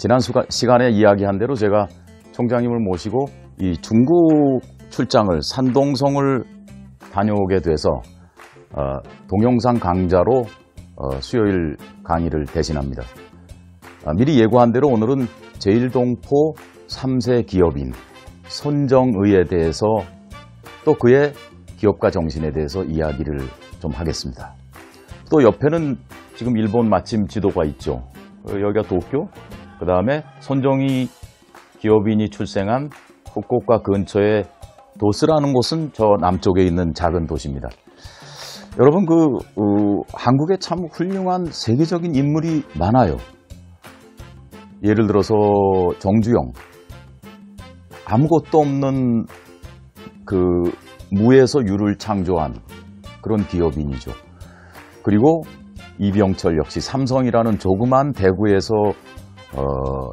지난 시간에 이야기한 대로 제가 총장님을 모시고 이 중국 출장을 산동성을 다녀오게 돼서 동영상 강좌로 수요일 강의를 대신합니다. 미리 예고한 대로 오늘은 제1동포 3세 기업인 손정의에 대해서 또 그의 기업가 정신에 대해서 이야기를 좀 하겠습니다. 또 옆에는 지금 일본 마침 지도가 있죠. 여기가 도쿄, 그 다음에 손정의 기업인이 출생한 후쿠오카 근처에 도스라는 곳은 저 남쪽에 있는 작은 도시입니다. 여러분 한국에 참 훌륭한 세계적인 인물이 많아요. 예를 들어서 정주영, 아무것도 없는 무에서 유를 창조한 그런 기업인이죠. 그리고 이병철 역시 삼성이라는 조그만 대구에서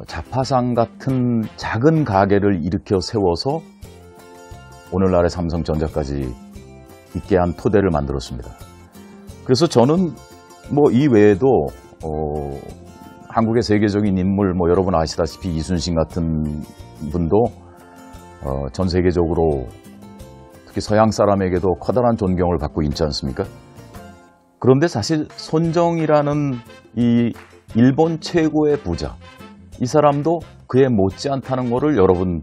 자파상 같은 작은 가게를 일으켜 세워서 오늘날의 삼성전자까지 있게 한 토대를 만들었습니다. 그래서 저는 이 외에도 한국의 세계적인 인물 여러분 아시다시피 이순신 같은 분도 전 세계적으로 특히 서양 사람에게도 커다란 존경을 받고 있지 않습니까? 그런데 사실 손정이라는 이 일본 최고의 부자, 이 사람도 그에 못지않다는 것을 여러분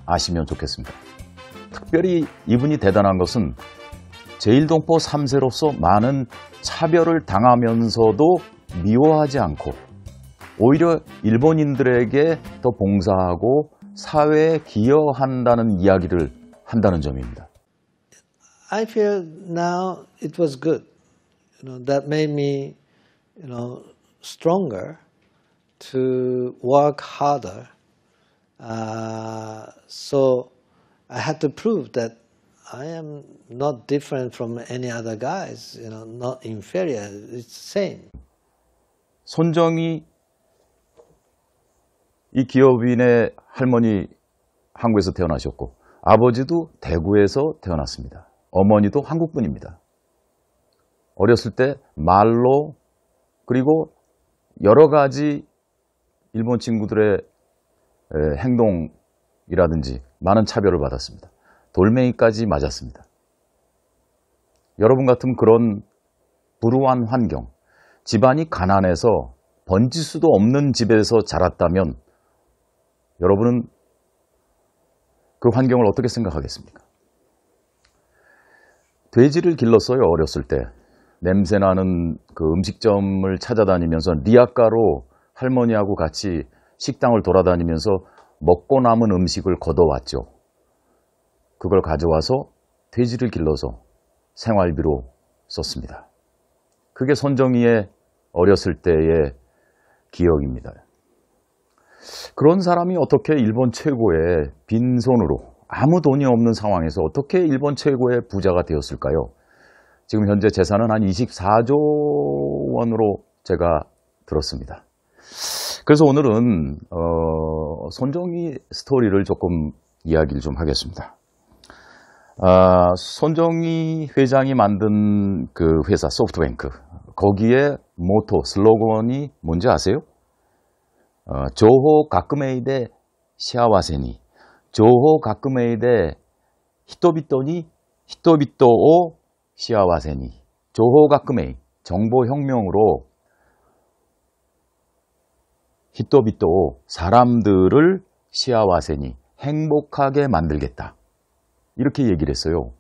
아시면 좋겠습니다. 특별히 이분이 대단한 것은 제1동포 3세로서 많은 차별을 당하면서도 미워하지 않고 오히려 일본인들에게 더 봉사하고 사회에 기여한다는 이야기를 한다는 점입니다. I feel now it was good. That made me, stronger to work harder. So I had to prove that I am not different from any other guys, not inferior. It's the same. 손정이 이 기업인의 할머니 한국에서 태어나셨고 아버지도 대구에서 태어났습니다. 어머니도 한국분입니다. 어렸을 때 말로 그리고 여러 가지 일본 친구들의 행동이라든지 많은 차별을 받았습니다. 돌멩이까지 맞았습니다. 여러분 같으면 그런 불우한 환경, 집안이 가난해서 번질 수도 없는 집에서 자랐다면 여러분은 그 환경을 어떻게 생각하겠습니까? 돼지를 길렀어요, 어렸을 때. 냄새나는 그 음식점을 찾아다니면서 리아카로 할머니하고 같이 식당을 돌아다니면서 먹고 남은 음식을 걷어왔죠. 그걸 가져와서 돼지를 길러서 생활비로 썼습니다. 그게 손정의의 어렸을 때의 기억입니다. 그런 사람이 어떻게 일본 최고의 빈손으로 아무 돈이 없는 상황에서 어떻게 일본 최고의 부자가 되었을까요? 지금 현재 재산은 한 24조 원으로 제가 들었습니다. 그래서 오늘은 손정의 스토리를 조금 이야기를 좀 하겠습니다. 손정의 회장이 만든 그 회사 소프트뱅크, 거기에 모토 슬로건이 뭔지 아세요? 조호 가끔에이데 시아와세니, 조호 가끔에이데 히토비토니 히토비토오 시아와세니. 조호 가끔에이, 정보혁명으로 히토비토오, 사람들을 시아와세니, 행복하게 만들겠다. 이렇게 얘기를 했어요.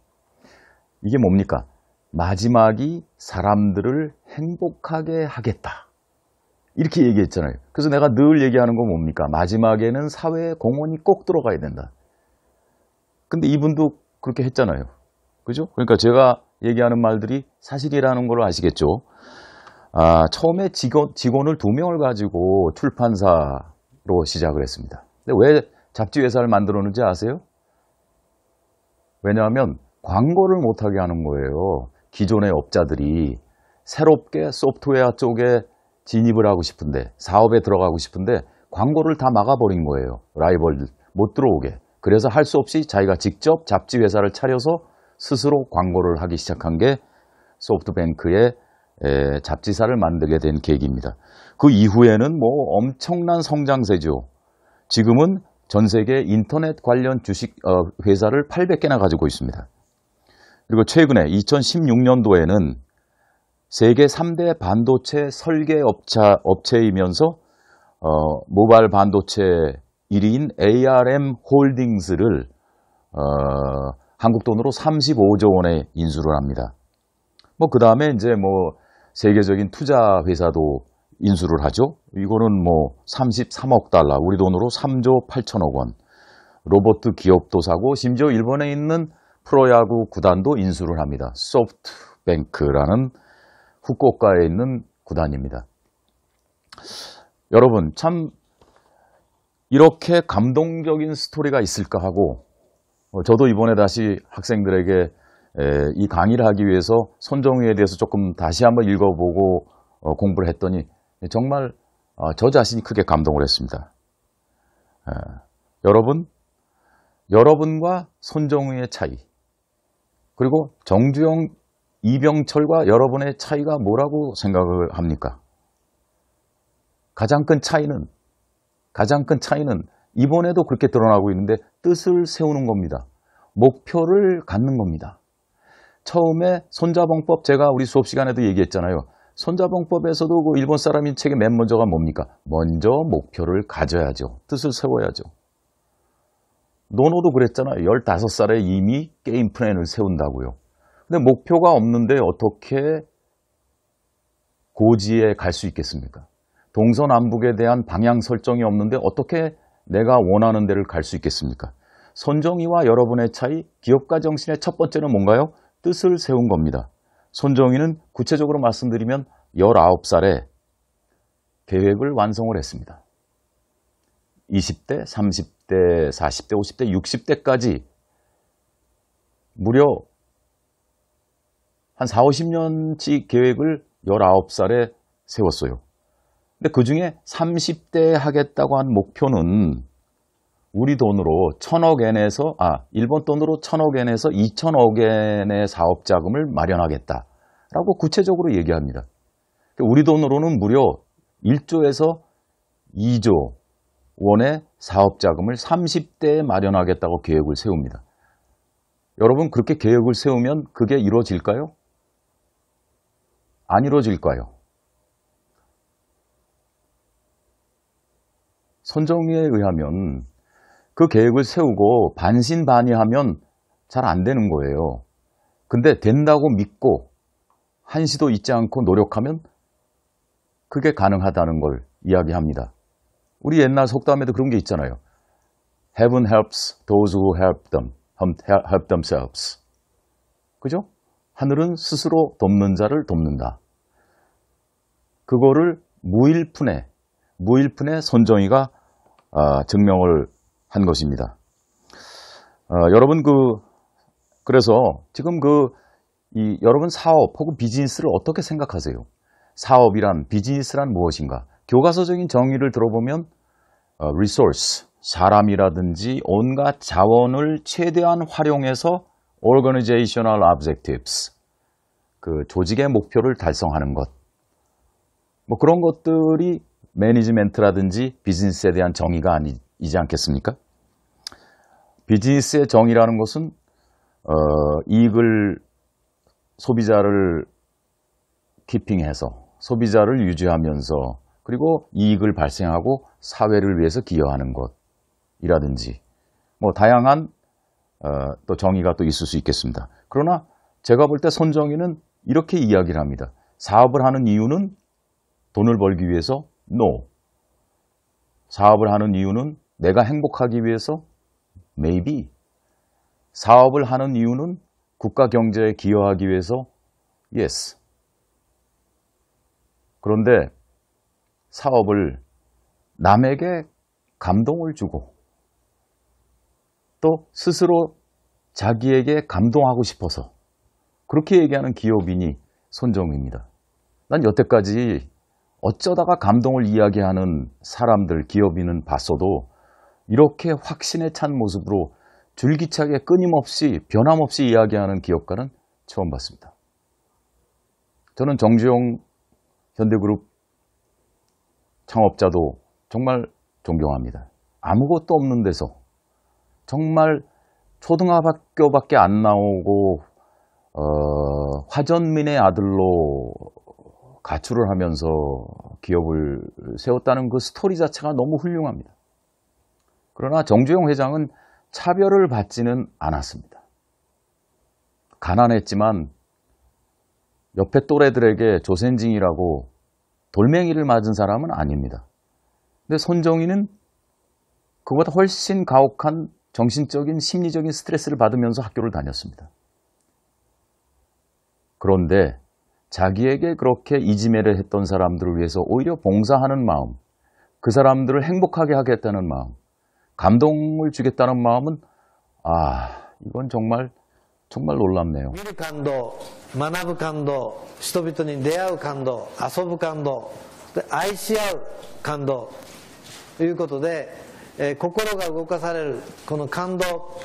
이게 뭡니까? 마지막이 사람들을 행복하게 하겠다. 이렇게 얘기했잖아요. 그래서 내가 늘 얘기하는 건 뭡니까? 마지막에는 사회에 공헌이 꼭 들어가야 된다. 근데 이분도 그렇게 했잖아요. 그죠? 그러니까 제가 얘기하는 말들이 사실이라는 걸 아시겠죠? 처음에 직원을 2명을 가지고 출판사로 시작을 했습니다. 근데 왜 잡지회사를 만들었는지 아세요? 왜냐하면 광고를 못하게 하는 거예요. 기존의 업자들이 새롭게 소프트웨어 쪽에 진입을 하고 싶은데, 사업에 들어가고 싶은데 광고를 다 막아버린 거예요. 라이벌 못 들어오게. 그래서 할 수 없이 자기가 직접 잡지회사를 차려서 스스로 광고를 하기 시작한 게 소프트뱅크의 잡지사를 만들게 된 계기입니다. 그 이후에는 뭐 엄청난 성장세죠. 지금은 전 세계 인터넷 관련 주식 회사를 800개나 가지고 있습니다. 그리고 최근에 2016년도에는 세계 3대 반도체 설계 업체이면서 모바일 반도체 1위인 ARM 홀딩스를 한국 돈으로 35조 원에 인수를 합니다. 뭐 그 다음에 이제 뭐 세계적인 투자 회사도 인수를 하죠. 이거는 뭐 33억 달러, 우리 돈으로 3조 8천억 원. 로봇 기업도 사고 심지어 일본에 있는 프로야구 구단도 인수를 합니다. 소프트뱅크라는 후쿠오카에 있는 구단입니다. 여러분, 참 이렇게 감동적인 스토리가 있을까 하고 저도 이번에 다시 학생들에게 이 강의를 하기 위해서 손정희에 대해서 조금 다시 한번 읽어보고 공부를 했더니 정말 저 자신이 크게 감동을 했습니다. 여러분과 손정희의 차이, 그리고 정주영, 이병철과 여러분의 차이가 뭐라고 생각을 합니까? 가장 큰 차이는 이번에도 그렇게 드러나고 있는데 뜻을 세우는 겁니다. 목표를 갖는 겁니다. 처음에 손자봉법, 제가 우리 수업 시간에도 얘기했잖아요. 손자봉법에서도 그 일본 사람인 책의 맨 먼저가 뭡니까? 먼저 목표를 가져야죠. 뜻을 세워야죠. 노노도 그랬잖아요. 15살에 이미 게임 플랜을 세운다고요. 근데 목표가 없는데 어떻게 고지에 갈 수 있겠습니까? 동서남북에 대한 방향 설정이 없는데 어떻게 내가 원하는 데를 갈 수 있겠습니까? 손정희와 여러분의 차이, 기업가 정신의 첫 번째는 뭔가요? 뜻을 세운 겁니다. 손정희는 구체적으로 말씀드리면 19살에 계획을 완성을 했습니다. 20대, 30대, 40대, 50대, 60대까지 무려 한 4, 50년치 계획을 19살에 세웠어요. 근데 그 중에 30대에 하겠다고 한 목표는 우리 돈으로 1000억 엔에서, 일본 돈으로 1000억 엔에서 2000억 엔의 사업 자금을 마련하겠다라고 구체적으로 얘기합니다. 우리 돈으로는 무려 1조에서 2조 원의 사업 자금을 30대에 마련하겠다고 계획을 세웁니다. 여러분, 그렇게 계획을 세우면 그게 이루어질까요? 안 이루어질까요? 손정희에 의하면 그 계획을 세우고 반신반의하면 잘 안 되는 거예요. 근데 된다고 믿고 한시도 잊지 않고 노력하면 그게 가능하다는 걸 이야기합니다. 우리 옛날 속담에도 그런 게 있잖아요. Heaven helps those who help themselves. 그죠? 하늘은 스스로 돕는 자를 돕는다. 그거를 무일푼에 손정희가 증명을 한 것입니다. 여러분 그래서 지금 여러분 사업 혹은 비즈니스를 어떻게 생각하세요? 사업이란, 비즈니스란 무엇인가? 교과서적인 정의를 들어보면 resource, 사람이라든지 온갖 자원을 최대한 활용해서 organizational objectives, 그 조직의 목표를 달성하는 것, 뭐 그런 것들이 매니지멘트라든지 비즈니스에 대한 정의가 아니지 않겠습니까? 비즈니스의 정의라는 것은 이익을, 소비자를 키핑해서 소비자를 유지하면서 그리고 이익을 발생하고 사회를 위해서 기여하는 것이라든지 뭐 다양한 또 정의가 또 있을 수 있겠습니다. 그러나 제가 볼 때 손정희는 이렇게 이야기를 합니다. 사업을 하는 이유는 돈을 벌기 위해서? No. 사업을 하는 이유는 내가 행복하기 위해서? Maybe. 사업을 하는 이유는 국가 경제에 기여하기 위해서? Yes. 그런데 사업을 남에게 감동을 주고 또 스스로 자기에게 감동하고 싶어서 그렇게 얘기하는 기업인이 손정희입니다. 난 여태까지 어쩌다가 감동을 이야기하는 사람들, 기업인은 봤어도 이렇게 확신에 찬 모습으로 줄기차게 끊임없이 변함없이 이야기하는 기업가는 처음 봤습니다. 저는 정주영 현대그룹 창업자도 정말 존경합니다. 아무것도 없는 데서 정말 초등학교밖에 안 나오고 화전민의 아들로 가출을 하면서 기업을 세웠다는 그 스토리 자체가 너무 훌륭합니다. 그러나 정주영 회장은 차별을 받지는 않았습니다. 가난했지만 옆에 또래들에게 조센징이라고 돌멩이를 맞은 사람은 아닙니다. 근데 손정희는 그보다 훨씬 가혹한 정신적인 심리적인 스트레스를 받으면서 학교를 다녔습니다. 그런데 자기에게 그렇게 이지매를 했던 사람들을 위해서 오히려 봉사하는 마음, 그 사람들을 행복하게 하겠다는 마음, 감동을 주겠다는 마음은 이건 정말 놀랍네요. 見る感動、学ぶ感動、人々に出会う感動、遊ぶ感動、で愛し合う感動ということで、心が動かされるこの感動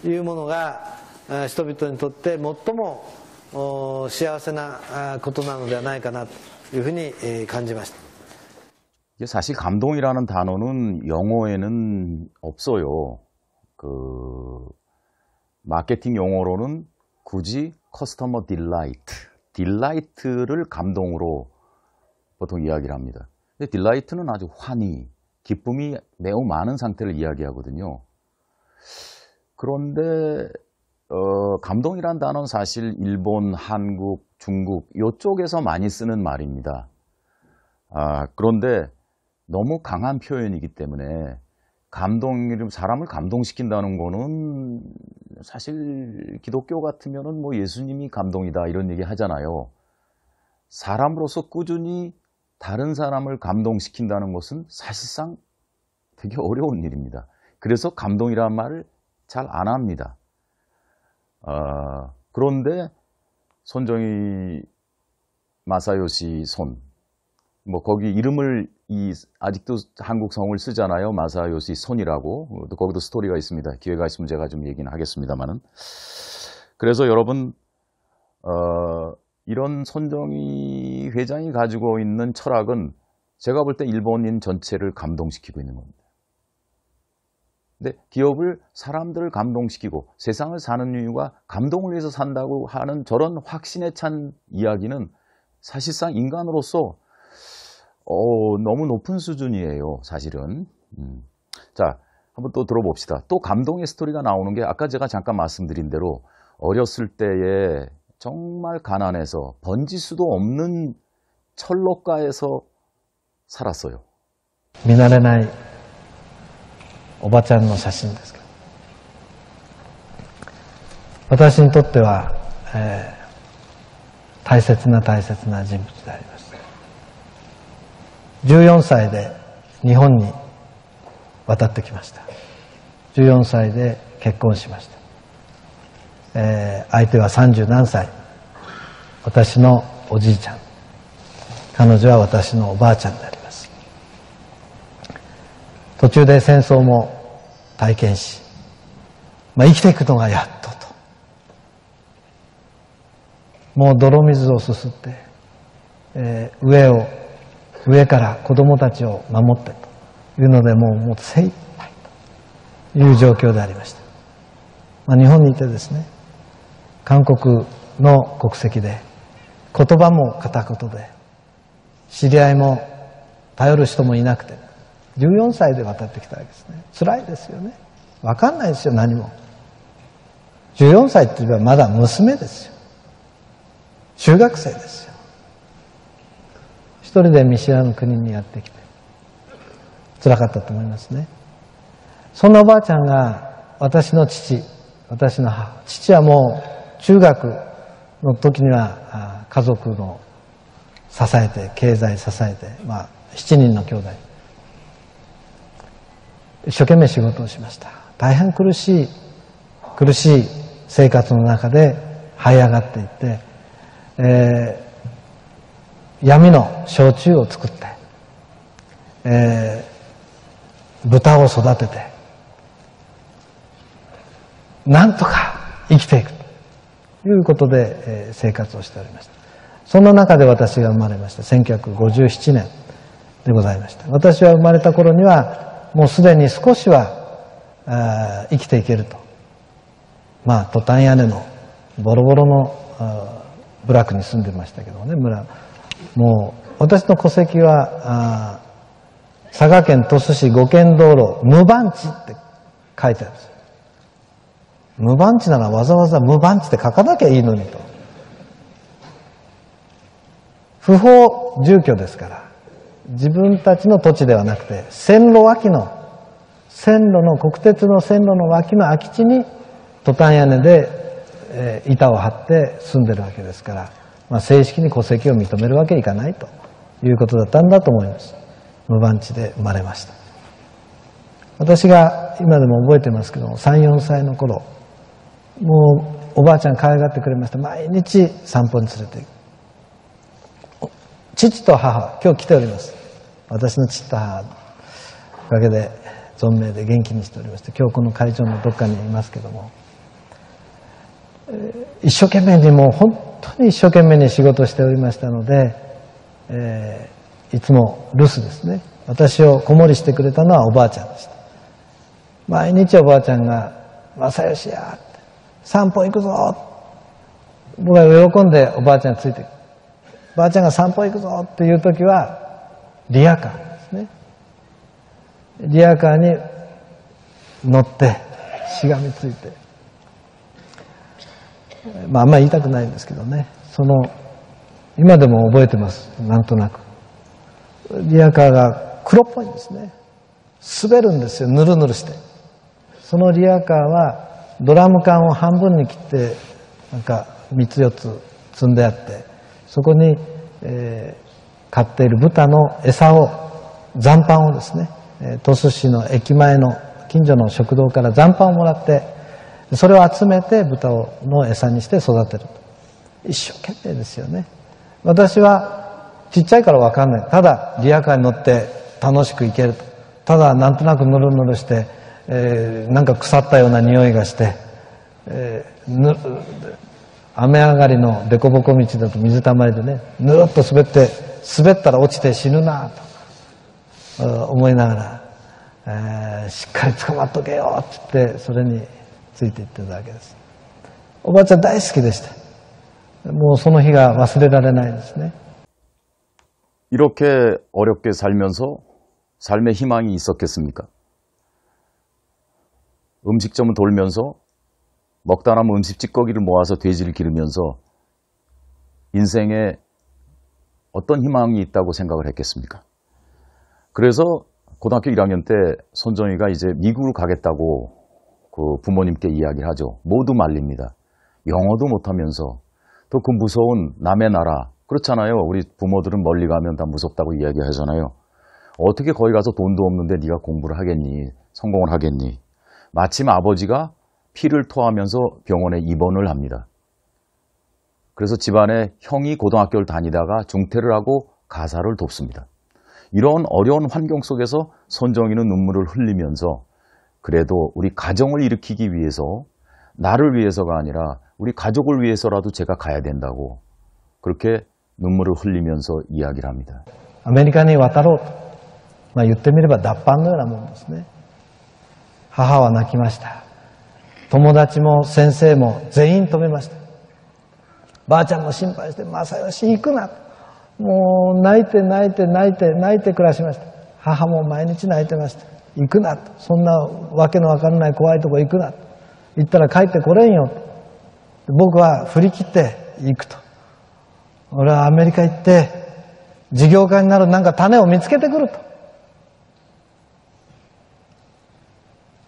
というものが人々にとって最も幸せなことなのではないかなというふうに感じました。 이게 사실 감동이라는 단어는 영어에는 없어요. 마케팅 용어로는 굳이 커스터머 딜라이트를 감동으로 보통 이야기를 합니다. 근데 딜라이트는 아주 환희, 기쁨이 매우 많은 상태를 이야기하거든요. 그런데 감동이란 단어는 사실 일본, 한국, 중국 이쪽에서 많이 쓰는 말입니다. 그런데 너무 강한 표현이기 때문에 사람을 감동시킨다는 거는 사실 기독교 같으면은 뭐 예수님이 감동이다 이런 얘기 하잖아요. 사람으로서 꾸준히 다른 사람을 감동시킨다는 것은 사실상 되게 어려운 일입니다. 그래서 감동이라는 말을 잘 안 합니다. 그런데 손정희 마사요시 손, 뭐 거기 이름을 아직도 한국 성을 쓰잖아요. 마사요시 손이라고. 거기도 스토리가 있습니다. 기회가 있으면 제가 좀 얘기는 하겠습니다만은. 그래서 여러분 이런 손정희 회장이 가지고 있는 철학은 제가 볼 때 일본인 전체를 감동시키고 있는 겁니다. 근데 기업을 사람들을 감동시키고 세상을 사는 이유가 감동을 위해서 산다고 하는 저런 확신에 찬 이야기는 사실상 인간으로서 너무 높은 수준이에요, 사실은. 자, 한번 또 들어봅시다. 또 감동의 스토리가 나오는 게 아까 제가 잠깐 말씀드린 대로 어렸을 때에 정말 가난해서 번질 수도 없는 철로가에서 살았어요. 見慣れないおばちゃんの写真ですけど、私にとっては、大切な人物であります。14歳で日本に渡ってきました。14歳で結婚しました。相手は30何歳、私のおじいちゃん、彼女は私のおばあちゃんであります。途中で戦争も体験し、生きていくのがやっとと、もう泥水をすすって、上から子供たちを守ってというのでもう精一杯という状況でありました。日本にいてですね、韓国の国籍で言葉も片言で知り合いも頼る人もいなくて14歳で渡ってきたわけですね。辛いですよね。分かんないですよ、何も。14歳って言えばまだ娘ですよ。中学生ですよ。一人で見知らぬ国にやってきて辛かったと思いますね。そんなおばあちゃんが私の父、私の母、父はもう中学の時には家族の支えて、経済支えて、7人の兄弟一生懸命仕事をしました。大変苦しい生活の中で這い上がっていって、闇の焼酎を作って、豚を育ててなんとか生きていくということで、生活をしておりました。その中で私が生まれました。1957年でございました。私は生まれた頃には、もうすでに少しは生きていけると。まあ、トタン屋根のボロボロの部落に住んでましたけどね、村。もう、私の戸籍は、佐賀県鳥栖市五県道路無番地って書いてあるんですよ。無番地ならわざわざ無番地って書かなきゃいいのにと。不法住居ですから、自分たちの土地ではなくて、線路脇の、国鉄の線路の脇の空き地にトタン屋根で、板を張って住んでるわけですから、まあ、正式に戸籍を認めるわけにいかないということだったんだと思います。無番地で生まれました。私が今でも覚えてますけども、3、4歳の頃、もうおばあちゃん可愛がってくれました。毎日散歩に連れて行く。父と母、今日来ております。私の父と母、おかげで存命で元気にしておりまして、今日この会場のどっかにいますけども、一生懸命にもう本当に一生懸命に仕事しておりましたので、いつも留守ですね。私を子守りしてくれたのはおばあちゃんでした。毎日おばあちゃんが「正義や」って「散歩行くぞ」僕は喜んでおばあちゃんについていく。ばあちゃんが散歩行くぞっていう時はリヤカーですね。リヤカーに乗ってしがみついて、まああんまり言いたくないんですけどね、今でも覚えてます。なんとなくリヤカーが黒っぽいんですね。滑るんですよ、ぬるぬるして。そのリヤカーはドラム缶を半分に切ってなんか3つ4つ積んであって、そこに、飼っている豚の餌を、残飯をですね、鳥栖市の駅前の近所の食堂から残飯をもらって、それを集めて豚の餌にして育てる。一生懸命ですよね。私はちっちゃいから分かんない。ただリヤカーに乗って楽しく行けると。ただなんとなくぬるぬるして、なんか腐ったような匂いがして、雨上がりの凸凹道だと水たまりでね、ぬるっと滑ったら落ちて死ぬなと思いながら、しっかり捕まっとけよって言って、それについていってたわけです。おばあちゃん大好きでした。もうその日が忘れられないですね。이렇게 어렵게 살면서 삶의 희망이 있었겠습니까? 음식점을 돌면서 먹다 남은 음식 찌꺼기를 모아서 돼지를 기르면서 인생에 어떤 희망이 있다고 생각을 했겠습니까? 그래서 고등학교 1학년 때 손정희가 이제 미국을 가겠다고 그 부모님께 이야기를 하죠. 모두 말립니다. 영어도 못하면서 또 그 무서운 남의 나라, 그렇잖아요. 우리 부모들은 멀리 가면 다 무섭다고 이야기하잖아요. 어떻게 거기 가서 돈도 없는데 네가 공부를 하겠니? 성공을 하겠니? 마침 아버지가 피를 토하면서 병원에 입원을 합니다. 그래서 집안에 형이 고등학교를 다니다가 중퇴를 하고 가사를 돕습니다. 이런 어려운 환경 속에서 손정희는 눈물을 흘리면서 그래도 우리 가정을 일으키기 위해서, 나를 위해서가 아니라 우리 가족을 위해서라도 제가 가야 된다고 그렇게 눈물을 흘리면서 이야기를 합니다. アメリカに渡ろうと、言ってみれば脱藩のようなものですね。母は泣きました。友達も先生も全員止めました。ばあちゃんも心配して、正義行くな。もう泣いて暮らしました。母も毎日泣いてました。行くなと。そんなわけのわからない怖いとこ行くなと。行ったら帰ってこれんよと。僕は振り切って行くと。俺はアメリカ行って事業家になるなんか種を見つけてくる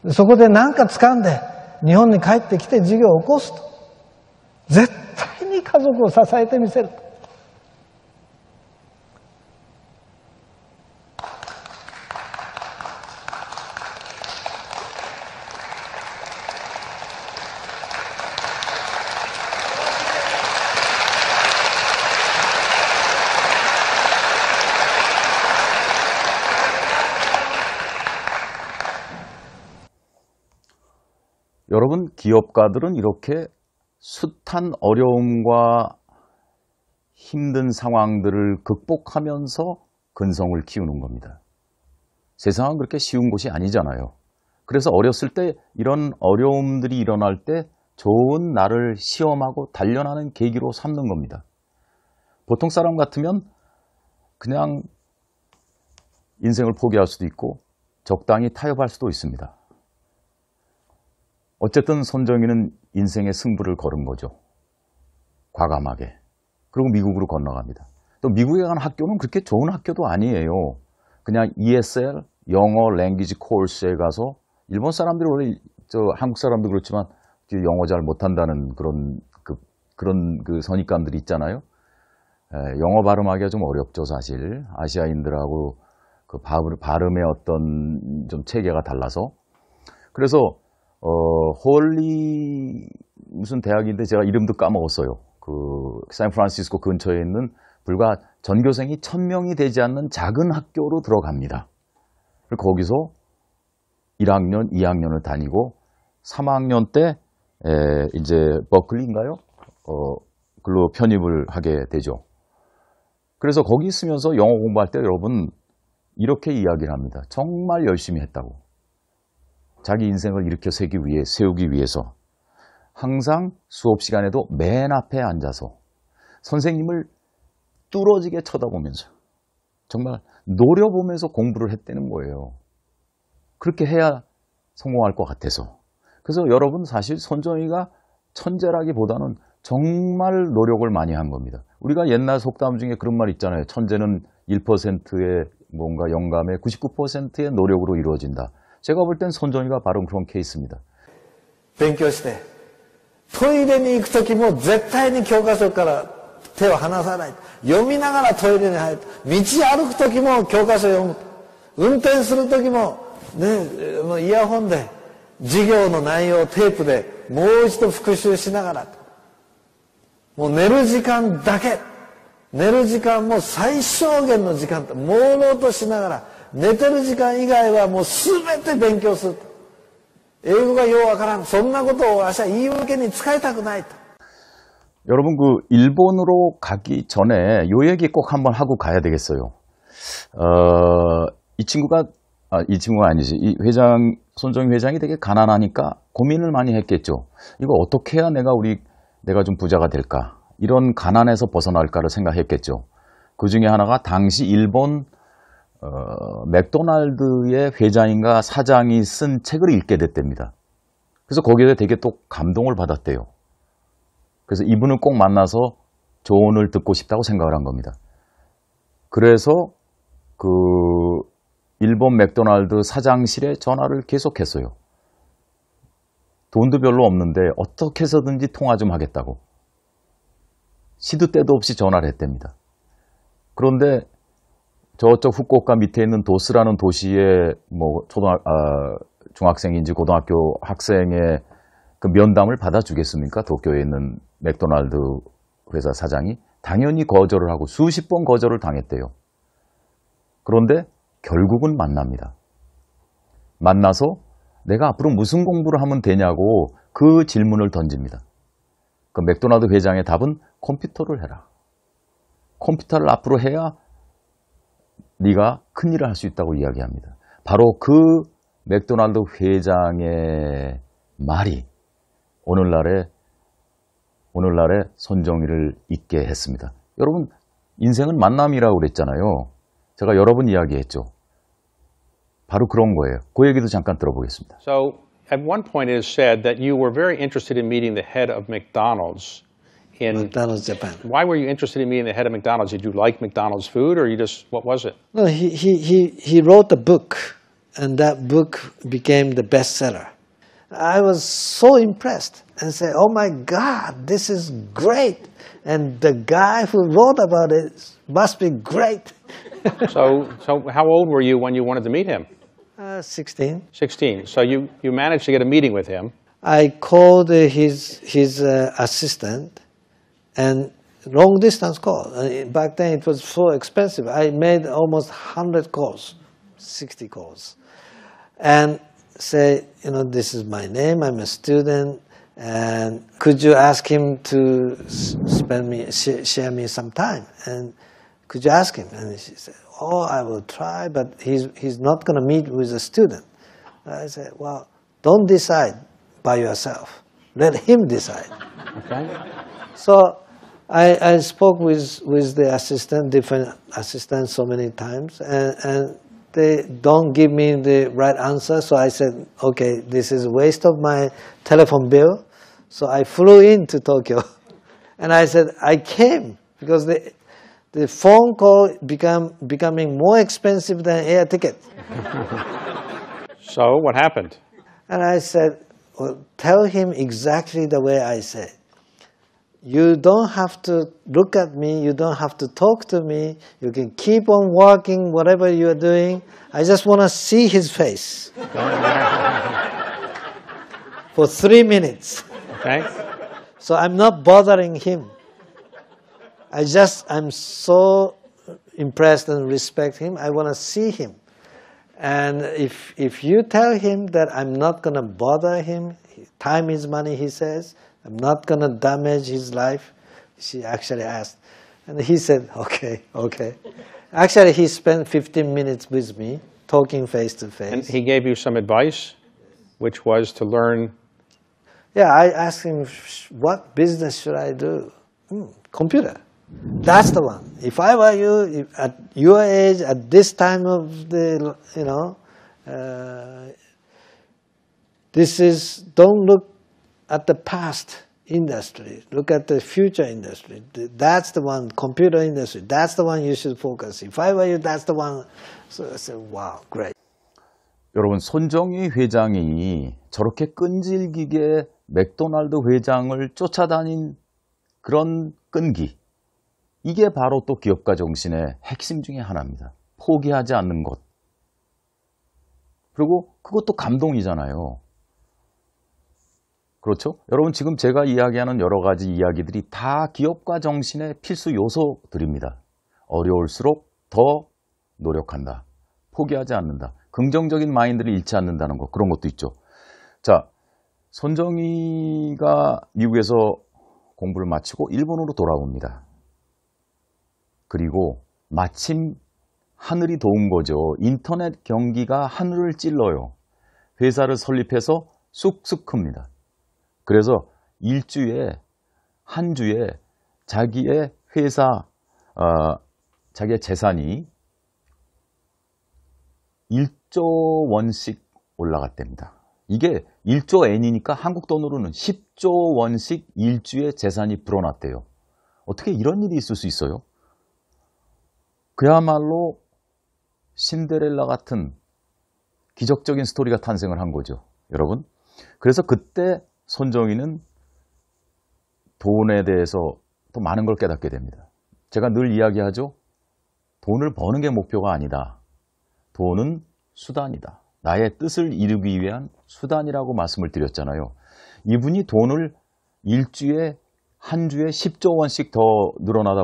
と。そこで何か掴んで日本に帰ってきて事業を起こすと。絶対に家族を支えてみせると。여러분, 기업가들은 이렇게 숱한 어려움과 힘든 상황들을 극복하면서 근성을 키우는 겁니다. 세상은 그렇게 쉬운 곳이 아니잖아요. 그래서 어렸을 때 이런 어려움들이 일어날 때 좋은 나를 시험하고 단련하는 계기로 삼는 겁니다. 보통 사람 같으면 그냥 인생을 포기할 수도 있고 적당히 타협할 수도 있습니다. 어쨌든 손정희는 인생의 승부를 걸은 거죠. 과감하게. 그리고 미국으로 건너갑니다. 또 미국에 간 학교는 그렇게 좋은 학교도 아니에요. 그냥 ESL, 영어 랭귀지 코र्스에 가서 일본 사람들이 원래 한국 사람도 그렇지만 영어 잘 못한다는 그런 선입관들이 있잖아요. 영어 발음하기가 좀 어렵죠, 사실. 아시아인들하고 그 발음의 어떤 좀 체계가 달라서. 그래서 홀리 무슨 대학인데 제가 이름도 까먹었어요. 그 샌프란시스코 근처에 있는 불과 전교생이 1000명이 되지 않는 작은 학교로 들어갑니다. 그리고 거기서 1학년, 2학년을 다니고 3학년 때 이제 버클리인가요? 글로 편입을 하게 되죠. 그래서 거기 있으면서 영어 공부할 때 여러분 이렇게 이야기를 합니다. 정말 열심히 했다고. 자기 인생을 일으켜 세우기 위해서 항상 수업 시간에도 맨 앞에 앉아서 선생님을 뚫어지게 쳐다보면서 정말 노려보면서 공부를 했다는 거예요. 그렇게 해야 성공할 것 같아서. 그래서 여러분 사실 손정희가 천재라기보다는 정말 노력을 많이 한 겁니다. 우리가 옛날 속담 중에 그런 말 있잖아요. 천재는 1%의 뭔가 영감에 99%의 노력으로 이루어진다. 제가 볼 땐 손정희가 바로 그런 케이스입니다. 勉強して、トイレに行くときも絶対に教科書から手を離さない。読みながらトイレに入る。道歩くときも教科書を読む。運転するときも、ね、イヤホンで授業の内容をテープでもう一度復習しながら。もう寝る時間だけ。寝る時間も最小限の時間と朦朧としながら、寝てる時間以外はもう全て勉強する。英語がようわからん。そんなことを明日言い訳に使いたくないと。 여러분 일본으로 가기 전에 요 얘기 꼭 한번 하고 가야 되겠어요. 이 친구가 아니지. 이 손정희 회장이 되게 가난하니까 고민을 많이 했겠죠. 이거 어떻게 해야 내가 좀 부자가 될까? 이런 가난에서 벗어날까를 생각했겠죠. 그 중에 하나가 당시 일본 맥도날드의 회장인가 사장이 쓴 책을 읽게 됐답니다. 그래서 거기에 되게 또 감동을 받았대요. 그래서 이분을 꼭 만나서 조언을 듣고 싶다고 생각을 한 겁니다. 그래서 그 일본 맥도날드 사장실에 전화를 계속했어요. 돈도 별로 없는데 어떻게 해서든지 통화 좀 하겠다고. 시도 때도 없이 전화를 했답니다. 그런데 저쪽 후쿠오카 밑에 있는 도스라는 도시의 뭐 중학생인지 고등학교 학생의 그 면담을 받아주겠습니까? 도쿄에 있는 맥도날드 회사 사장이 당연히 거절을 하고 수십 번 거절을 당했대요. 그런데 결국은 만납니다. 만나서 내가 앞으로 무슨 공부를 하면 되냐고 그 질문을 던집니다. 그 맥도날드 회장의 답은 컴퓨터를 해라. 컴퓨터를 앞으로 해야 네가 큰일을 할 수 있다고 이야기합니다. 바로 그 맥도날드 회장의 말이 오늘날의 손정희를 있게 했습니다. 여러분 인생은 만남이라고 그랬잖아요. 제가 여러 번 이야기했죠. 바로 그런 거예요. 그 얘기도 잠깐 들어보겠습니다. So at one point it is said that you were very interested in meeting the head of McDonald's. McDonald's Japan. Why were you interested in meeting the head of McDonald's? Did you like McDonald's food, or what was it? No, he wrote a book, and that book became the bestseller. I was so impressed and said, "Oh my God, this is great!" And the guy who wrote about it must be great. So how old were you when you wanted to meet him? 16. 16. So you managed to get a meeting with him. I called his assistant, and long distance call. Back then it was so expensive. I made almost 100 calls, 60 calls, and say, this is my name. I'm a student, And could you ask him to share me some time? And could you ask him? And she said, oh, I will try, but he's not going to meet with a student. I said, well, don't decide by yourself. Let him decide. Okay. So I spoke with the assistant, different assistants so many times, and they don't give me the right answer. So I said, okay, this is a waste of my telephone bill. So I flew into Tokyo. And I said, I came because the phone call becoming more expensive than air ticket. So what happened? And I said, well, tell him exactly the way I said. You don't have to look at me. You don't have to talk to me. You can keep on working, whatever you are doing. I just want to see his face for 3 minutes. Okay. So I'm not bothering him. I'm so impressed and respect him. I want to see him. And if you tell him that I'm not going to bother him, time is money, he says, I'm not going to damage his life, she actually asked. And he said, okay, okay. Actually, he spent 15 minutes with me, talking face to face. And he gave you some advice, which was to learn. Yeah, I asked him, what business should I do? Computer. That's the one. If I were you, at your age, at this time of the, don't look at the past industry. Look at the future industry. That's the one, computer industry. That's the one you should focus. If I were you, that's the one. So I said, wow, great. 여러분, 손정희 회장이 저렇게 끈질기게 맥도날드 회장을 쫓아다닌 그런 끈기, 이게 바로 또 기업가 정신의 핵심 중에 하나입니다. 포기하지 않는 것. 그리고 그것도 감동이잖아요. 그렇죠? 여러분, 지금 제가 이야기하는 여러 가지 이야기들이 다 기업가 정신의 필수 요소들입니다. 어려울수록 더 노력한다. 포기하지 않는다. 긍정적인 마인드를 잃지 않는다는 것, 그런 것도 있죠. 자, 손정희가 미국에서 공부를 마치고 일본으로 돌아옵니다. 그리고 마침 하늘이 도운 거죠. 인터넷 경기가 하늘을 찔러요. 회사를 설립해서 쑥쑥 큽니다. 그래서 한 주에 자기의 회사, 자기의 재산이 1조 원씩 올라갔답니다. 이게 1조 엔이니까 한국 돈으로는 10조 원씩 일주에 재산이 불어났대요. 어떻게 이런 일이 있을 수 있어요? 그야말로 신데렐라 같은 기적적인 스토리가 탄생을 한 거죠. 여러분. 그래서 그때 손정희는 돈에 대해서 또 많은 걸 깨닫게 됩니다. 제가 늘 이야기하죠. 돈을 버는 게 목표가 아니다. 돈은 수단이다. 나의 뜻을 이루기 위한 수단이라고 말씀을 드렸잖아요. 이분이 돈을 한 주에 10조 원씩 더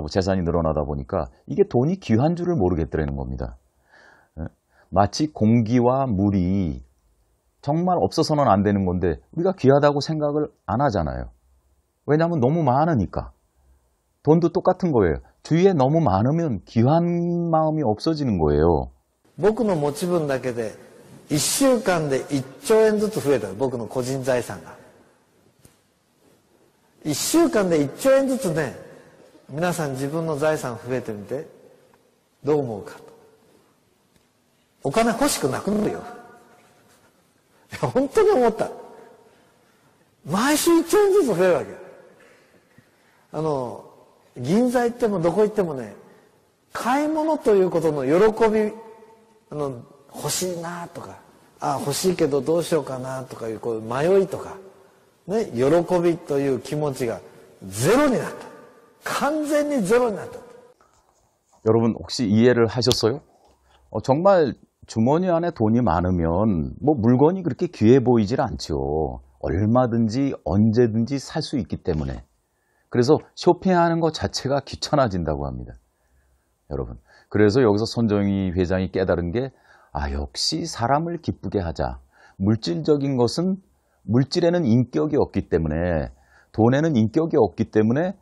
재산이 늘어나다 보니까 이게 돈이 귀한 줄을 모르겠더라는 겁니다. 마치 공기와 물이 정말 없어서는 안 되는 건데 우리가 귀하다고 생각을 안 하잖아요. 왜냐하면 너무 많으니까. 돈도 똑같은 거예요. 주위에 너무 많으면 귀한 마음이 없어지는 거예요. 僕の持ち分だけで1週間で1兆円ずつ増えた、僕の個人財産が。1週間で1兆円ずつね、皆さん自分の財産増えてみて、どう思うかと。お金欲しくなくなるよ。いや、本当に思った。毎週1兆円ずつ増えるわけ。銀座行ってもどこ行ってもね、買い物ということの喜び、欲しいなとか、欲しいけどどうしようかなとかいう、こう迷いとか、ね、喜びという気持ちがゼロになった。完全にゼロになった。 여러분 혹시 이해를 하셨어요? 정말 주머니 안에 돈이 많으면 뭐 물건이 그렇게 귀해 보이질 않죠. 얼마든지 언제든지 살 수 있기 때문에. 그래서 쇼핑하는 것 자체가 귀찮아진다고 합니다. 여러분. 그래서 여기서 손정희 회장이 깨달은 게 역시 사람을 기쁘게 하자. 물질적인 것은 물질에는 인격이 없기 때문에, 돈에는 인격이 없기 때문에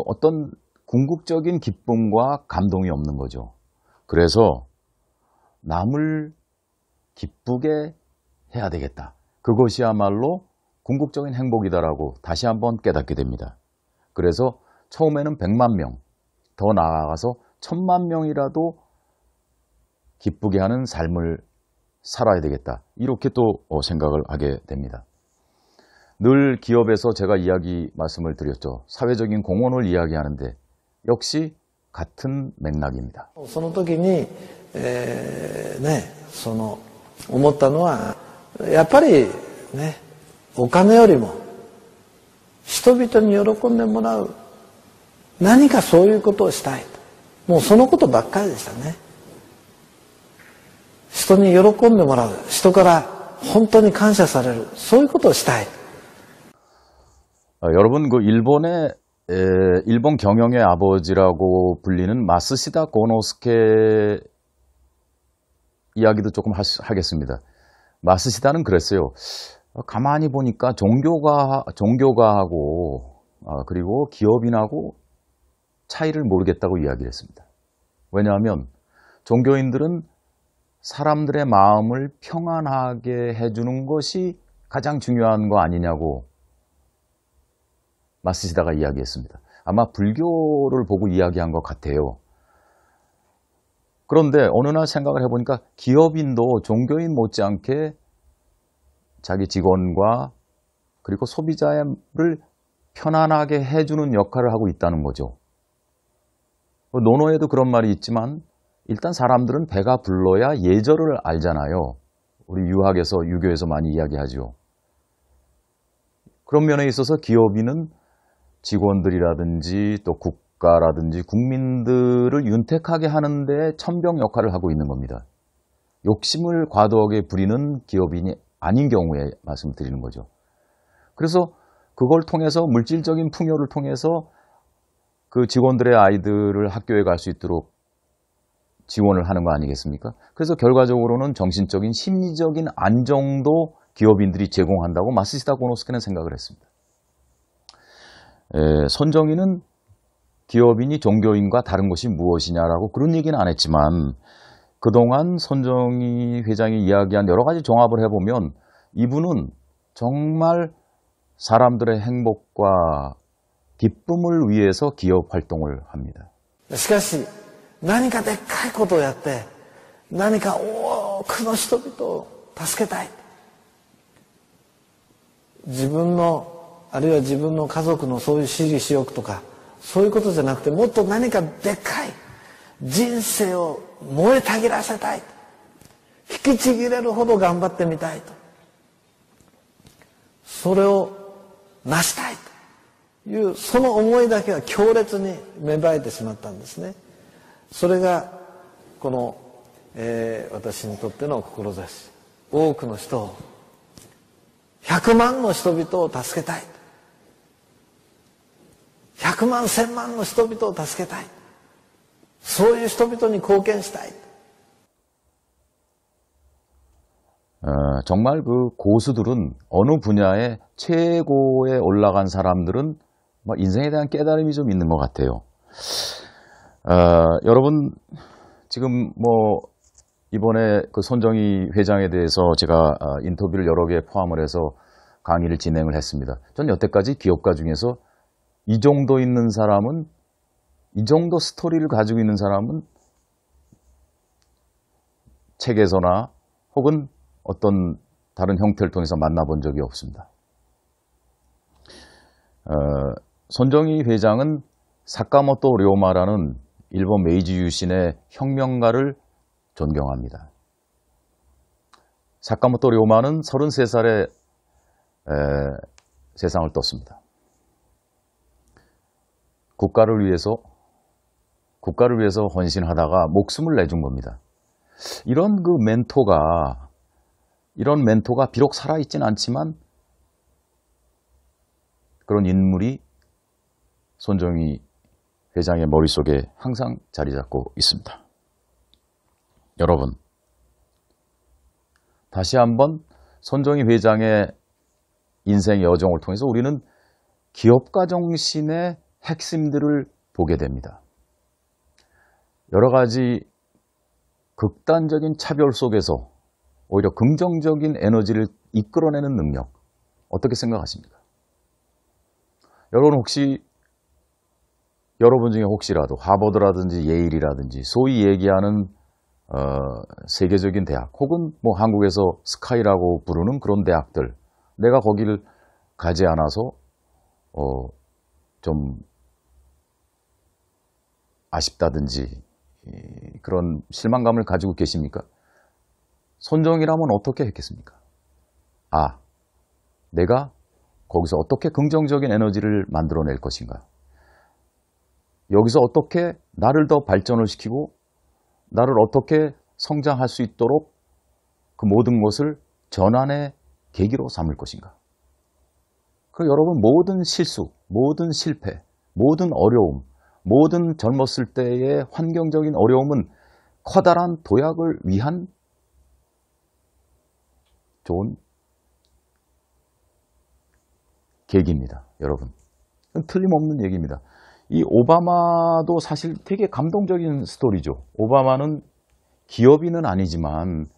어떤 궁극적인 기쁨과 감동이 없는 거죠. 그래서 남을 기쁘게 해야 되겠다. 그것이야말로 궁극적인 행복이다라고 다시 한번 깨닫게 됩니다. 그래서 처음에는 100만 명, 더 나아가서 1000만 명이라도 기쁘게 하는 삶을 살아야 되겠다. 이렇게 또 생각을 하게 됩니다. 늘 기업에서 제가 말씀을 드렸죠. 사회적인 공헌을 이야기하는데 역시 같은 맥락입니다. その時に、思ったのはやっぱりね、お金よりも人々に喜んでもらう何かそういうことをしたい。もうそのことばっかりでしたね。人に喜んでもらう、人から本当に感謝される、そういうことをしたい。 여러분, 그 일본 경영의 아버지라고 불리는 마쓰시다 고노스케 이야기도 조금 하겠습니다. 마쓰시다는 그랬어요. 가만히 보니까 종교가하고 그리고 기업인하고 차이를 모르겠다고 이야기를 했습니다. 왜냐하면 종교인들은 사람들의 마음을 평안하게 해주는 것이 가장 중요한 거 아니냐고 마쓰시다가 이야기했습니다. 아마 불교를 보고 이야기한 것 같아요. 그런데 어느 날 생각을 해보니까 기업인도 종교인 못지않게 자기 직원과 그리고 소비자를 편안하게 해주는 역할을 하고 있다는 거죠. 논어에도 그런 말이 있지만 일단 사람들은 배가 불러야 예절을 알잖아요. 우리 유교에서 많이 이야기하죠. 그런 면에 있어서 기업인은 직원들이라든지 또 국가라든지 국민들을 윤택하게 하는데 천병 역할을 하고 있는 겁니다. 욕심을 과도하게 부리는 기업인이 아닌 경우에 말씀드리는 거죠. 그래서 그걸 통해서 물질적인 풍요를 통해서 그 직원들의 아이들을 학교에 갈 수 있도록 지원을 하는 거 아니겠습니까? 그래서 결과적으로는 정신적인 심리적인 안정도 기업인들이 제공한다고 마쓰시다 고노스케는 생각을 했습니다. 손정희는 기업인이 종교인과 다른 것이 무엇이냐라고 그런 얘기는 안 했지만 그동안 손정희 회장이 이야기한 여러 가지 종합을 해보면 이분은 정말 사람들의 행복과 기쁨을 위해서 기업 활동을 합니다. しかし何かでっかいことをやって何か多くの人々を助けたい。自分のあるいは自分の家族のそういう私利私欲とかそういうことじゃなくてもっと何かでっかい人生を燃えたぎらせたい。引きちぎれるほど頑張ってみたいと。それを成したいというその思いだけが強烈に芽生えてしまったんですね。それがこの、私にとっての志。多くの人を100万の人々を助けたい。100万1000万の人々を助けたい。そういう人々に貢献したい。 정말 그 고수들은 어느 분야에 최고에 올라간 사람들은 인생에 대한 깨달음이 좀 있는 것 같아요. 여러분 지금 이번에 그 손정희 회장에 대해서 제가 인터뷰를 여러 개 포함을 해서 강의를 진행을 했습니다. 전 여태까지 기업가 중에서 이 정도 있는 사람은, 이 정도 스토리를 가지고 있는 사람은 책에서나 혹은 어떤 다른 형태를 통해서 만나본 적이 없습니다. 손정희 회장은 사카모토 료마라는 일본 메이지 유신의 혁명가를 존경합니다. 사카모토 료마는 33살에 세상을 떴습니다. 국가를 위해서 헌신하다가 목숨을 내준 겁니다. 이런 멘토가 비록 살아있진 않지만 그런 인물이 손정희 회장의 머릿속에 항상 자리 잡고 있습니다. 여러분, 다시 한번 손정희 회장의 인생 여정을 통해서 우리는 기업가 정신의 핵심들을 보게 됩니다. 여러 가지 극단적인 차별 속에서 오히려 긍정적인 에너지를 이끌어내는 능력, 어떻게 생각하십니까? 여러분 혹시 여러분 중에 혹시라도 하버드라든지 예일이라든지 소위 얘기하는 세계적인 대학 혹은 뭐 한국에서 스카이라고 부르는 그런 대학들, 내가 거기를 가지 않아서 좀 아쉽다든지 그런 실망감을 가지고 계십니까? 손정희라면 어떻게 했겠습니까? 아, 내가 거기서 어떻게 긍정적인 에너지를 만들어낼 것인가? 여기서 어떻게 나를 더 발전을 시키고 나를 어떻게 성장할 수 있도록 그 모든 것을 전환의 계기로 삼을 것인가? 그 여러분 모든 실수, 모든 실패, 모든 어려움, 모든 젊었을 때의 환경적인 어려움은 커다란 도약을 위한 좋은 계기입니다. 여러분. 틀림없는 얘기입니다. 이 오바마도 사실 되게 감동적인 스토리죠. 오바마는 기업인은 아니지만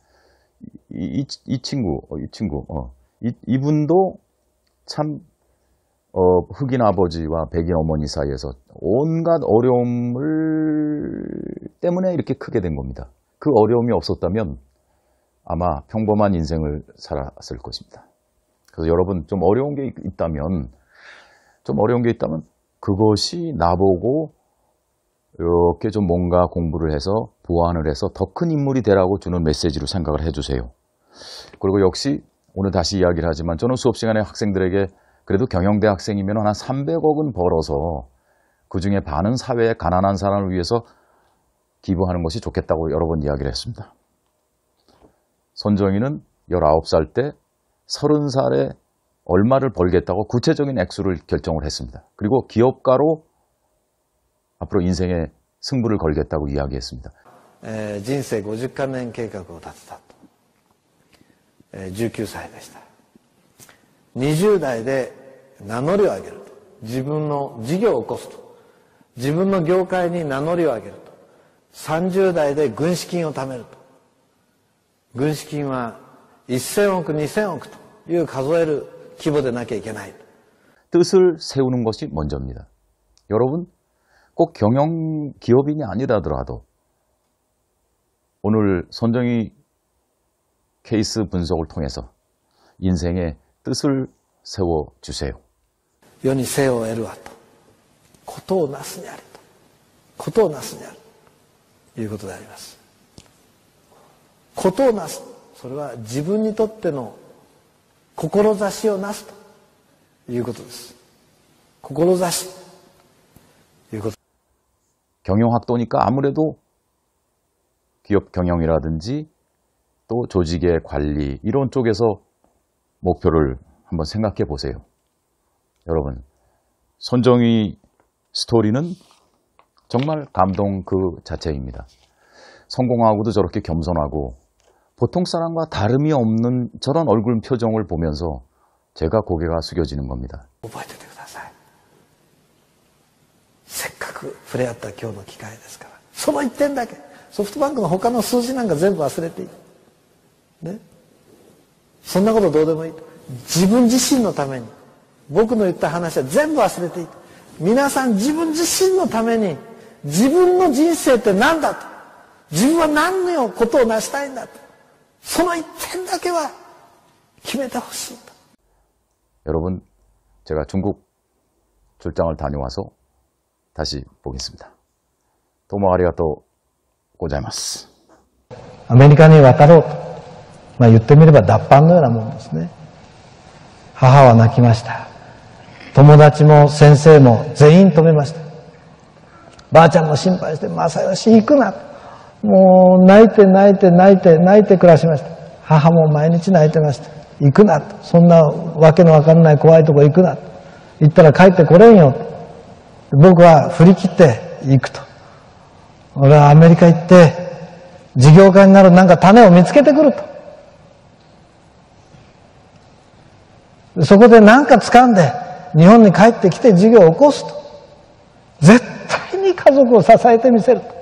이분도 참 흑인 아버지와 백인 어머니 사이에서 온갖 어려움을 때문에 이렇게 크게 된 겁니다. 그 어려움이 없었다면 아마 평범한 인생을 살았을 것입니다. 그래서 여러분 좀 어려운 게 있다면 그것이 나보고 이렇게 좀 뭔가 공부를 해서 보완을 해서 더 큰 인물이 되라고 주는 메시지로 생각을 해주세요. 그리고 역시 오늘 다시 이야기를 하지만 저는 수업 시간에 학생들에게 그래도 경영대 학생이면 한 300억은 벌어서 그중에 반은 사회에 가난한 사람을 위해서 기부하는 것이 좋겠다고 여러 번 이야기를 했습니다. 손정희는 19살 때 30살에 얼마를 벌겠다고 구체적인 액수를 결정을 했습니다. 그리고 기업가로 앞으로 인생의 승부를 걸겠다고 이야기했습니다. 人生50カ年計画を立てたと。19歳でした。20代で名乗りを上げると。自分の事業を起こすと。自分の業界に名乗りを上げると。30代で軍資金を貯めると。軍資金は1000億、2000億という数える規模でなきゃいけない。 뜻을 세우는 것이 먼저입니다. 여러분, 꼭 기업인이 아니라더라도 오늘 손정희 케이스 분석을 통해서 인생의 뜻을 세워주세요. 世に生を得るわと。ことをなすにありと。ことをなすにある。ということであります。ことをなす。それは自分にとっての志をなすということです。志ということ。 경영학도니까 아무래도 기업 경영이라든지 또 조직의 관리 이런 쪽에서 목표를 한번 생각해 보세요. 여러분, 손정희 스토리는 정말 감동 그 자체입니다. 성공하고도 저렇게 겸손하고 보통 사람과 다름이 없는 저런 얼굴 표정을 보면서 제가 고개가 숙여지는 겁니다. 覚えててください。せっかく触れ合った今日の機会ですから、その1点だけ、ソフトバンクの他の数字なんか全部忘れていい。ね。そんなことどうでもいい。自分自身のために、僕の言った話は全部忘れていい。皆さん自分自身のために、自分の人生って何だと。自分は何のことを成したいんだと。その1点だけは決めてほしいと。 여러분, 제가 중국 출장을 다녀와서 다시 보겠습니다. 도모 아리가또 고자이마스. アメリカに渡ろうと。まあ言ってみれば脱藩のようなもんですね。母は泣きました。友達も先生も全員止めました。ばあちゃんも心配して、正義行くな。もう泣いて泣いて泣いて泣いて暮らしました。母も毎日泣いてました。行くなと。そんなわけのわからない怖いとこ行くなと。行ったら帰ってこれんよと。僕は振り切って行くと。俺はアメリカ行って事業家になるなんか種を見つけてくると。そこで何か掴んで日本に帰ってきて事業を起こすと。絶対に家族を支えてみせると。